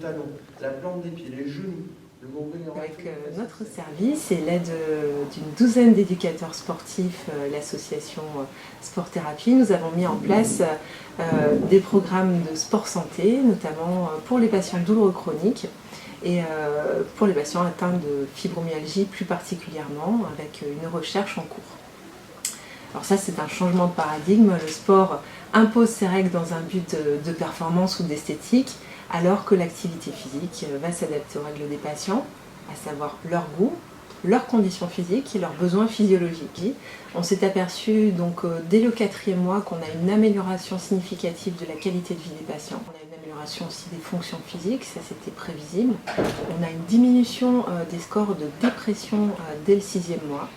talon, la plante des pieds, les genoux, le nombril. Avec notre service et l'aide d'une douzaine d'éducateurs sportifs, l'association Sport Thérapie, nous avons mis en place des programmes de sport santé, notamment pour les patients douloureux chroniques et pour les patients atteints de fibromyalgie plus particulièrement, avec une recherche en cours. Alors ça, c'est un changement de paradigme. Le sport impose ses règles dans un but de performance ou d'esthétique, alors que l'activité physique va s'adapter aux règles des patients, à savoir leur goût, leurs conditions physiques et leurs besoins physiologiques. On s'est aperçu donc dès le 4e mois qu'on a une amélioration significative de la qualité de vie des patients. On a une amélioration aussi des fonctions physiques, ça c'était prévisible. On a une diminution des scores de dépression dès le 6e mois.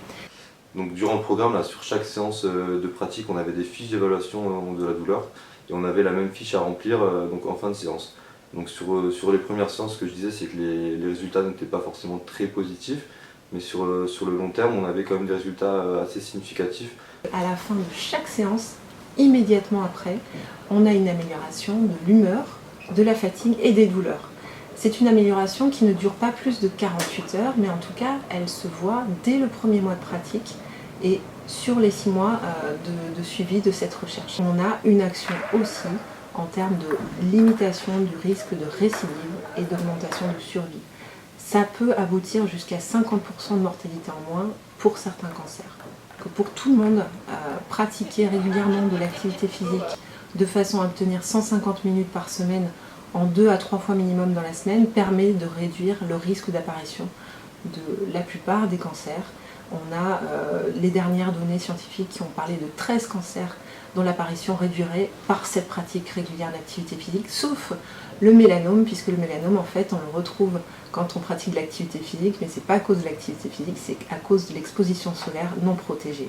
Donc durant le programme, là, sur chaque séance de pratique, on avait des fiches d'évaluation de la douleur et on avait la même fiche à remplir donc en fin de séance. Donc sur les premières séances, ce que je disais, c'est que les résultats n'étaient pas forcément très positifs, mais sur le long terme, on avait quand même des résultats assez significatifs. À la fin de chaque séance, immédiatement après, on a une amélioration de l'humeur, de la fatigue et des douleurs. C'est une amélioration qui ne dure pas plus de 48 heures, mais en tout cas, elle se voit dès le 1er mois de pratique et sur les 6 mois de suivi de cette recherche. On a une action aussi en termes de limitation du risque de récidive et d'augmentation de survie. Ça peut aboutir jusqu'à 50% de mortalité en moins pour certains cancers. Que pour tout le monde, pratiquer régulièrement de l'activité physique de façon à obtenir 150 minutes par semaine en 2 à 3 fois minimum dans la semaine permet de réduire le risque d'apparition de la plupart des cancers. On a les dernières données scientifiques qui ont parlé de 13 cancers dont l'apparition réduirait par cette pratique régulière d'activité physique, sauf le mélanome, puisque le mélanome, en fait, on le retrouve quand on pratique de l'activité physique, mais ce n'est pas à cause de l'activité physique, c'est à cause de l'exposition solaire non protégée.